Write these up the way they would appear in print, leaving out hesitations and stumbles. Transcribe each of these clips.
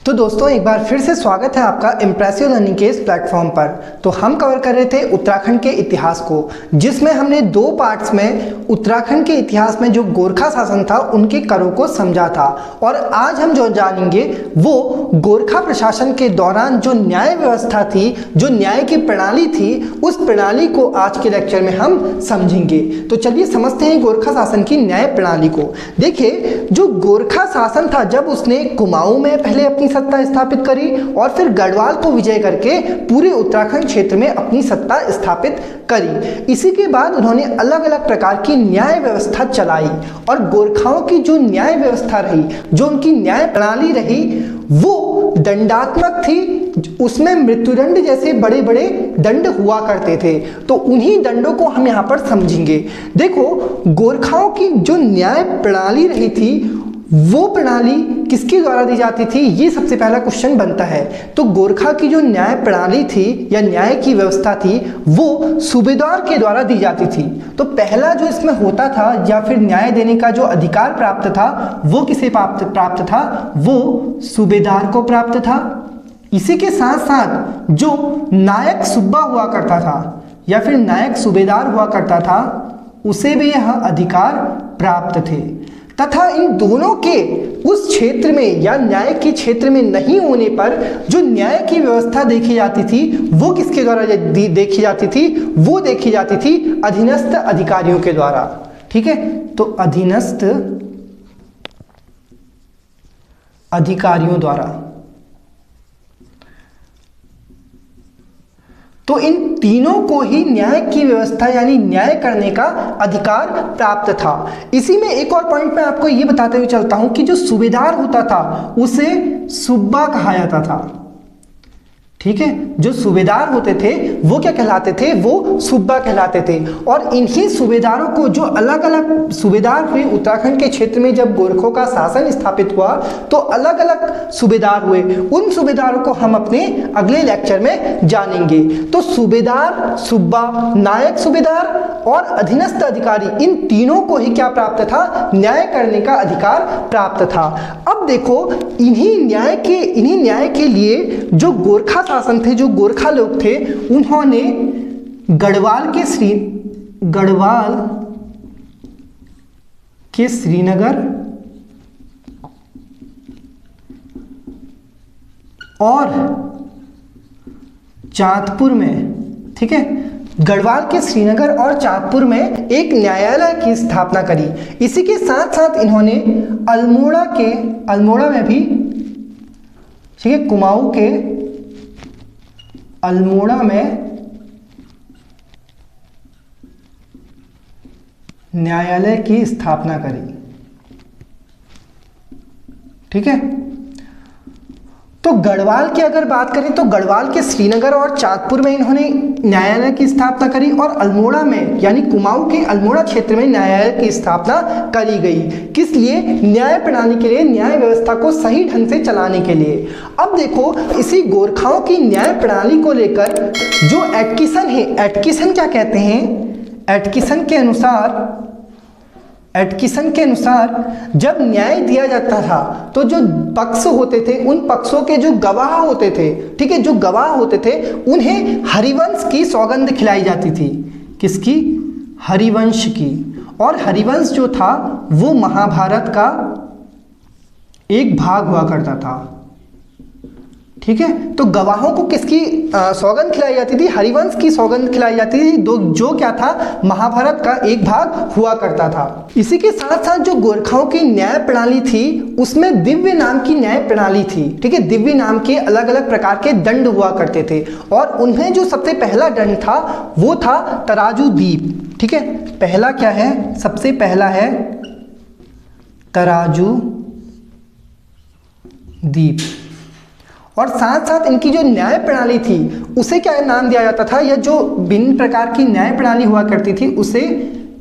तो दोस्तों एक बार फिर से स्वागत है आपका इम्प्रेसिव लर्निंग के इस प्लेटफॉर्म पर। तो हम कवर कर रहे थे उत्तराखंड के इतिहास को, जिसमें हमने दो पार्ट्स में उत्तराखंड के इतिहास में जो गोरखा शासन था उनके करों को समझा था। और आज हम जो जानेंगे वो गोरखा प्रशासन के दौरान जो न्याय व्यवस्था थी, जो न्याय की प्रणाली थी, उस प्रणाली को आज के लेक्चर में हम समझेंगे। तो चलिए समझते हैं गोरखा शासन की न्याय प्रणाली को। देखिए, जो गोरखा शासन था, जब उसने कुमाऊं में पहले अपनी सत्ता स्थापित करी और फिर गढ़वाल को विजय करके पूरे उत्तराखंड क्षेत्र में अपनी सत्ता स्थापित करी। इसी के बाद उन्होंने अलग अलग प्रकार की न्याय व्यवस्था चलाई और गोरखाओं की जो न्याय व्यवस्था रही, जो उनकी न्याय प्रणाली रही, वो दंडात्मक थी। उसमें मृत्युदंड जैसे बड़े बड़े दंड हुआ करते थे। तो उन्हीं दंडों को हम यहाँ पर समझेंगे। देखो, गोरखाओं की जो न्याय प्रणाली रही थी वो प्रणाली किसके द्वारा दी जाती थी, ये सबसे पहला क्वेश्चन बनता है। तो गोरखा की जो न्याय प्रणाली थी या न्याय की व्यवस्था थी वो सूबेदार के द्वारा दी जाती थी। तो पहला जो इसमें होता था या फिर न्याय देने का जो अधिकार प्राप्त था वो किसे प्राप्त था, वो सूबेदार को प्राप्त था। इसी के साथ साथ जो नायक सूबा हुआ करता था या फिर नायक सूबेदार हुआ करता था उसे भी यह अधिकार प्राप्त थे। तथा इन दोनों के उस क्षेत्र में या न्याय के क्षेत्र में नहीं होने पर जो न्याय की व्यवस्था देखी जाती थी वो किसके द्वारा देखी जाती थी, वो देखी जाती थी अधीनस्थ अधिकारियों के द्वारा। ठीक है, तो अधीनस्थ अधिकारियों द्वारा। तो इन तीनों को ही न्याय की व्यवस्था यानी न्याय करने का अधिकार प्राप्त था। इसी में एक और पॉइंट मैं आपको ये बताते हुए चलता हूं कि जो सूबेदार होता था उसे सूबा कहा जाता था। ठीक है, जो सूबेदार होते थे वो क्या कहलाते थे, वो सूबा कहलाते थे। और इन्हीं सूबेदारों को, जो अलग अलग सूबेदार हुए उत्तराखंड के क्षेत्र में, जब गोरखों का शासन स्थापित हुआ तो अलग अलग सूबेदार हुए। उन सूबेदारों को हम अपने अगले लेक्चर में जानेंगे। तो सूबेदार, सूबा, नायक सूबेदार और अधीनस्थ अधिकारी, इन तीनों को ही क्या प्राप्त था, न्याय करने का अधिकार प्राप्त था। अब देखो, इन्हीं न्याय के लिए जो गोरखा शासन थे, जो गोरखा लोग थे, उन्होंने गढ़वाल के श्रीनगर और चांदपुर में, ठीक है, गढ़वाल के श्रीनगर और चांदपुर में एक न्यायालय की स्थापना करी। इसी के साथ साथ इन्होंने अल्मोड़ा में भी, ठीक है, कुमाऊं के अल्मोड़ा में न्यायालय की स्थापना करी। ठीक है, तो गढ़वाल की अगर बात करें तो गढ़वाल के श्रीनगर और चांदपुर में इन्होंने न्यायालय की स्थापना करी और अल्मोड़ा में यानी कुमाऊं के अल्मोड़ा क्षेत्र में न्यायालय की स्थापना करी गई। किस लिए, न्याय प्रणाली के लिए, न्याय व्यवस्था को सही ढंग से चलाने के लिए। अब देखो, इसी गोरखाओं की न्याय प्रणाली को लेकर जो एटकिसन है, एटकिसन क्या कहते हैं, एटकिसन के अनुसार जब न्याय दिया जाता था तो जो पक्ष होते थे, उन पक्षों के जो गवाह होते थे, ठीक है, जो गवाह होते थे, उन्हें हरिवंश की सौगंध खिलाई जाती थी। किसकी, हरिवंश की। और हरिवंश जो था वो महाभारत का एक भाग हुआ करता था। ठीक है, तो गवाहों को किसकी सौगंध खिलाई जाती थी, हरिवंश की सौगंध खिलाई जाती थी, जो क्या था, महाभारत का एक भाग हुआ करता था। इसी के साथ साथ जो गोरखाओं की न्याय प्रणाली थी उसमें दिव्य नाम की न्याय प्रणाली थी। ठीक है, दिव्य नाम के अलग अलग प्रकार के दंड हुआ करते थे और उनमें जो सबसे पहला दंड था वो था तराजू दीप। ठीक है, पहला क्या है, सबसे पहला है तराजू दीप। और साथ साथ इनकी जो न्याय प्रणाली थी उसे क्या नाम दिया जाता था, या जो भिन्न प्रकार की न्याय प्रणाली हुआ करती थी उसे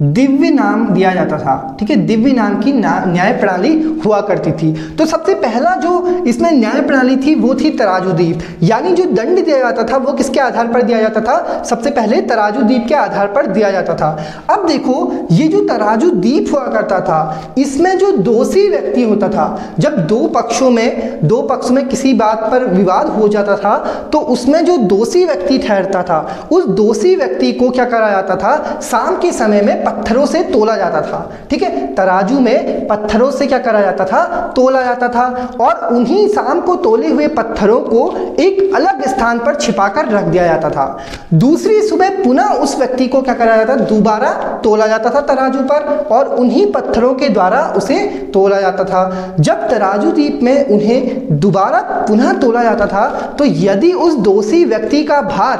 दिव्य नाम दिया जाता था। ठीक है, दिव्य नाम की न्याय प्रणाली हुआ करती थी। तो सबसे पहला जो इसमें न्याय प्रणाली थी वो थी तराजू-दीप, यानी जो दंड दिया जाता था वो किसके आधार पर दिया जाता था? सबसे पहले तराजू-दीप के आधार पर दिया जाता था। अब देखो ये जो तराजू-दीप हुआ करता था, इसमें जो दोषी व्यक्ति होता था, जब दो पक्षों में किसी बात पर विवाद हो जाता था तो उसमें जो दोषी व्यक्ति ठहरता था, उस दोषी व्यक्ति को क्या करा जाता था? शाम के समय में पत्थरों से तोला जाता था। ठीक है, तराजू में पत्थरों से क्या करा जाता था? तोला जाता था, और उन्हीं शाम को तोले हुए पत्थरों को एक अलग स्थान पर छिपाकर रख दिया जाता था। दूसरी सुबह पुनः उस व्यक्ति को क्या करा जाता? दोबारा तोला जाता था तराजू पर, और उन्हीं पत्थरों के द्वारा उसे तोला जाता था। जब तराजू दीप में उन्हें दोबारा पुनः तोला जाता था तो यदि उस दोषी व्यक्ति का भार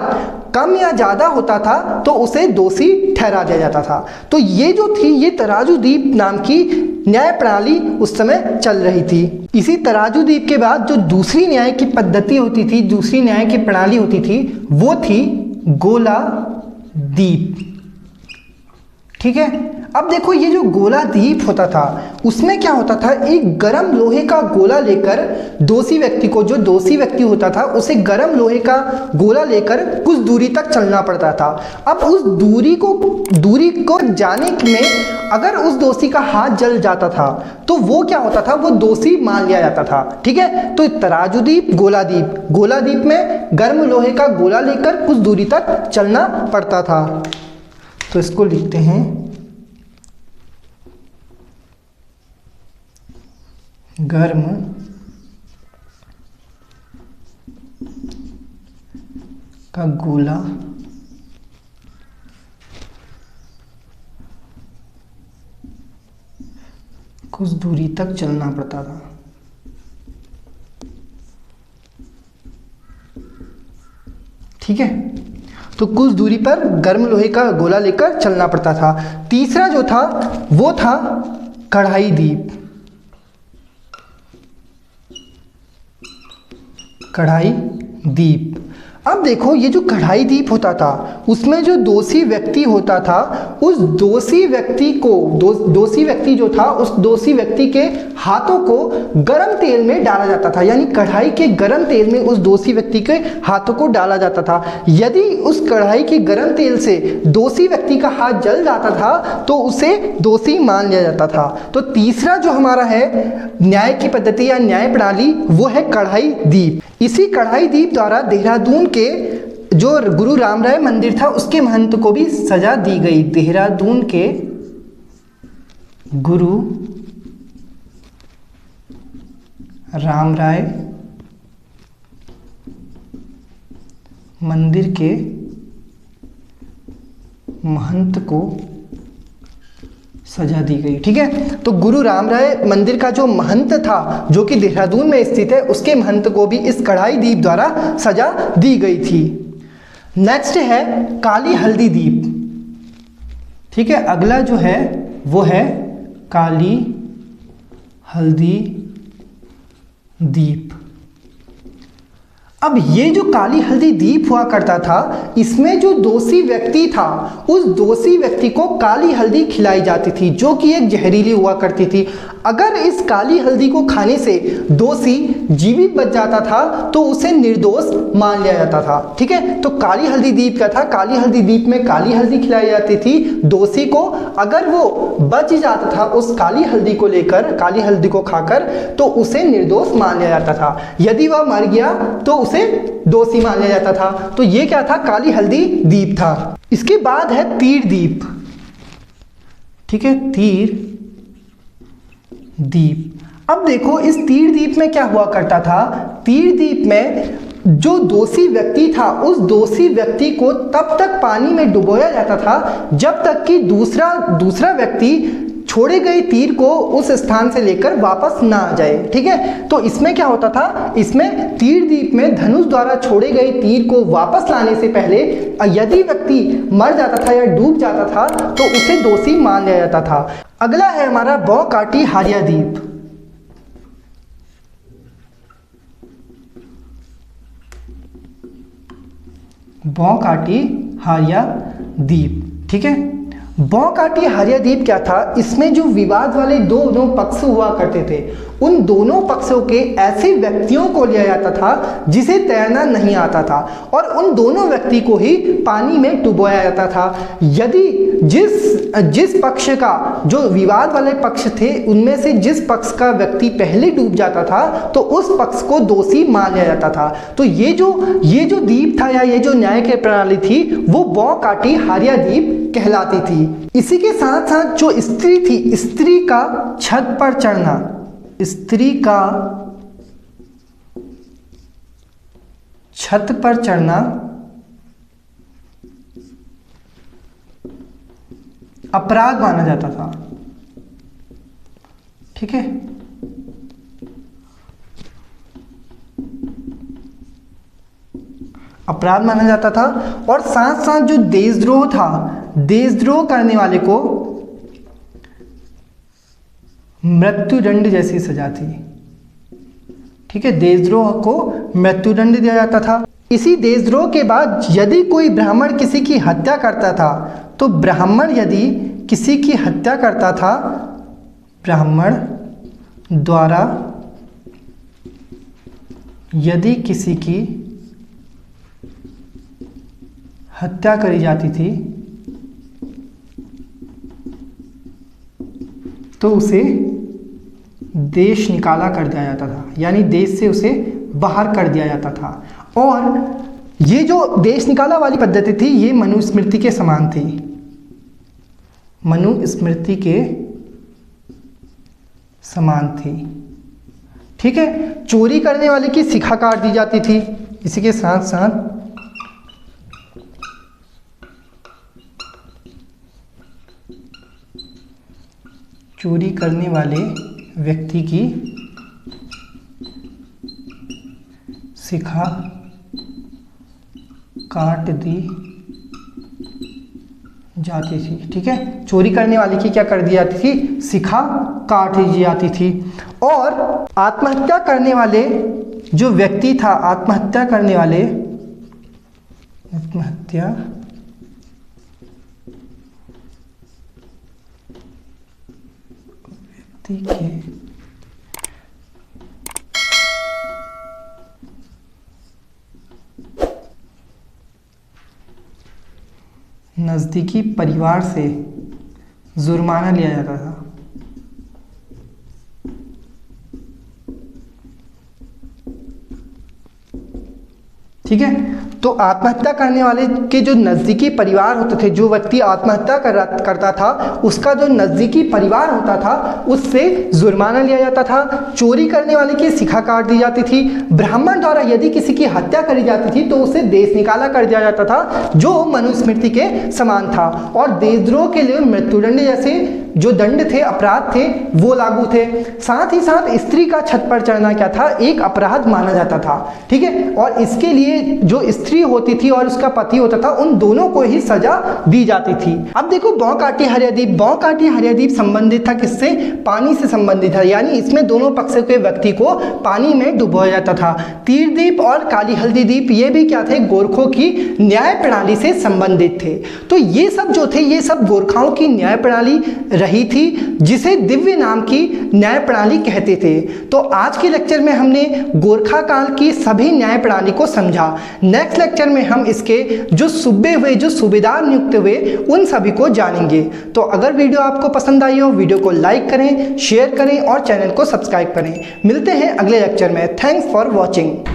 कम या ज्यादा होता था तो उसे दोषी ठहरा दिया जाता था। तो ये जो थी, ये तराजू-दीप नाम की न्याय प्रणाली उस समय चल रही थी। इसी तराजू-दीप के बाद जो दूसरी न्याय की पद्धति होती थी, दूसरी न्याय की प्रणाली होती थी, वो थी गोला-दीप। ठीक है, अब देखो ये जो गोला-दीप होता था उसमें क्या होता था? एक गरम लोहे का गोला लेकर दोषी व्यक्ति को, जो दोषी व्यक्ति होता था उसे गरम लोहे का गोला लेकर कुछ दूरी तक चलना पड़ता था। अब उस दूरी को जाने में अगर उस दोषी का हाथ जल जाता था तो वो क्या होता था? वो दोषी मान लिया जाता था। ठीक है, तो तराजू-दीप, गोला-दीप में गर्म लोहे का गोला लेकर कुछ दूरी तक चलना पड़ता था। तो इसको लिखते हैं गर्म का गोला कुछ दूरी तक चलना पड़ता था। ठीक है, तो कुछ दूरी पर गर्म लोहे का गोला लेकर चलना पड़ता था। तीसरा जो था वो था कढ़ाई-दीप। कढ़ाई-दीप, अब देखो ये जो कढ़ाई-दीप होता था उसमें जो दोषी व्यक्ति होता था, उस दोषी व्यक्ति जो था उस दोषी व्यक्ति के हाथों को गरम तेल में डाला जाता था, यानी कढ़ाई के गरम तेल में उस दोषी व्यक्ति के हाथों को डाला जाता था। यदि उस कढ़ाई के गरम तेल से दोषी व्यक्ति का हाथ जल जाता था तो उसे दोषी मान लिया जाता था। तो तीसरा जो हमारा है न्याय की पद्धति या न्याय प्रणाली वो है कढ़ाई-दीप। इसी कढ़ाई-दीप द्वारा देहरादून के जो गुरु रामराय मंदिर था उसके महंत को भी सजा दी गई। देहरादून के गुरु रामराय मंदिर के महंत को सजा दी गई। ठीक है, तो गुरु रामराय मंदिर का जो महंत था जो कि देहरादून में स्थित है, उसके महंत को भी इस कढ़ाई-दीप द्वारा सजा दी गई थी। नेक्स्ट है काली हल्दी दीप। ठीक है, अगला जो है वो है काली हल्दी दीप। अब ये जो काली हल्दी दीप हुआ करता था, इसमें जो दोषी व्यक्ति था उस दोषी व्यक्ति को काली हल्दी खिलाई जाती थी जो कि एक जहरीली हुआ करती थी। अगर इस काली हल्दी को खाने से दोषी जीवित बच जाता था तो उसे निर्दोष मान लिया जाता था। ठीक है, तो काली हल्दी दीप क्या था? काली हल्दी दीप में काली हल्दी खिलाई जाती थी दोषी को। अगर वो बच जाता था उस काली हल्दी को लेकर, काली हल्दी को खाकर, तो उसे निर्दोष मान लिया जाता था। यदि वह मर गया तो उसे दोषी मान लिया जाता था। तो ये क्या था? काली हल्दी दीप था। इसके बाद है तीर दीप। ठीक है, तीर दीप। अब देखो इस तीर दीप में क्या हुआ करता था? तीर दीप में जो दोषी व्यक्ति था उस दोषी व्यक्ति को तब तक पानी में डुबोया जाता था जब तक कि दूसरा व्यक्ति छोड़े गए तीर को उस स्थान से लेकर वापस ना आ जाए। ठीक है, तो इसमें क्या होता था? इसमें तीर दीप में धनुष द्वारा छोड़े गए तीर को वापस लाने से पहले यदि व्यक्ति मर जाता था या डूब जाता था तो उसे दोषी मान लिया जाता था। अगला है हमारा बौ काटी हारिया दीप। बौ काटी हारिया दीप। ठीक है, बौकाटी हारिया द्वीप क्या था, इसमें जो विवाद वाले दोनों पक्ष हुआ करते थे, उन दोनों पक्षों के ऐसे व्यक्तियों को लिया जाता था जिसे तैरना नहीं आता था, और उन दोनों व्यक्ति को ही पानी में डुबोया जाता था। यदि जिस पक्ष का, जो विवाद वाले पक्ष थे, उनमें से जिस पक्ष का व्यक्ति पहले डूब जाता था तो उस पक्ष को दोषी मान लिया जाता था। तो ये जो द्वीप था या ये जो न्याय की प्रणाली थी वो बौकाटी हारिया द्वीप कहलाती थी। इसी के साथ साथ जो स्त्री थी, स्त्री का छत पर चढ़ना, स्त्री का छत पर चढ़ना अपराध माना जाता था। ठीक है, अपराध माना जाता था। और साथ साथ जो देशद्रोह था, देशद्रोह करने वाले को मृत्युदंड जैसी सजा थी। ठीक है, देशद्रोह को मृत्युदंड दिया जाता था। इसी देशद्रोह के बाद यदि कोई ब्राह्मण किसी की हत्या करता था, तो ब्राह्मण यदि किसी की हत्या करता था, ब्राह्मण द्वारा यदि किसी की हत्या करी जाती थी तो उसे देश निकाला कर दिया जाता था, यानी देश से उसे बाहर कर दिया जाता था। और ये जो देश निकाला वाली पद्धति थी ये मनुस्मृति के समान थी, मनुस्मृति के समान थी। ठीक है, चोरी करने वाले की शिखा काट दी जाती थी। इसी के साथ साथ चोरी करने वाले व्यक्ति की शिखा काट दी जाती थी। ठीक है, चोरी करने वाले की क्या कर दी जाती थी, शिखा काट दी जाती थी। और आत्महत्या करने वाले जो व्यक्ति था, आत्महत्या करने वाले, आत्महत्या व्यक्ति के नज़दीकी परिवार से जुर्माना लिया जाता था। ठीक है, तो आत्महत्या करने वाले के जो नज़दीकी परिवार होते थे, जो व्यक्ति आत्महत्या करता था उसका जो नज़दीकी परिवार होता था उससे जुर्माना लिया जाता था। चोरी करने वाले की शिखा काट दी जाती थी। ब्राह्मण द्वारा यदि किसी की हत्या करी जाती थी तो उसे देश निकाला कर दिया जाता था, जो मनुस्मृति के समान था। और देशद्रोह के लिए मृत्युदंड जैसे जो दंड थे, अपराध थे, वो लागू थे। साथ ही साथ स्त्री का छत पर चढ़ना क्या था, एक अपराध माना जाता था। ठीक है, और इसके लिए जो स्त्री होती थी और उसका पति होता था, उन दोनों को ही सजा दी जाती थी। अब देखो बौकाटी हारिया द्वीप, बौकाटी हारिया द्वीप संबंधित था किससे, पानी से संबंधित था, यानी इसमें दोनों पक्ष के व्यक्ति को पानी में डुबोया जाता था। तीर द्वीप और काली हल्दी द्वीप ये भी क्या थे, गोरखों की न्याय प्रणाली से संबंधित थे। तो ये सब जो थे ये सब गोरखाओं की न्याय प्रणाली रही थी, जिसे दिव्य नाम की न्याय प्रणाली कहते थे। तो आज के लेक्चर में हमने गोरखा काल की सभी न्याय प्रणाली को समझा। नेक्स्ट लेक्चर में हम इसके जो सूबे हुए, जो सूबेदार नियुक्त हुए, उन सभी को जानेंगे। तो अगर वीडियो आपको पसंद आई हो, वीडियो को लाइक करें, शेयर करें और चैनल को सब्सक्राइब करें। मिलते हैं अगले लेक्चर में। Thanks for watching.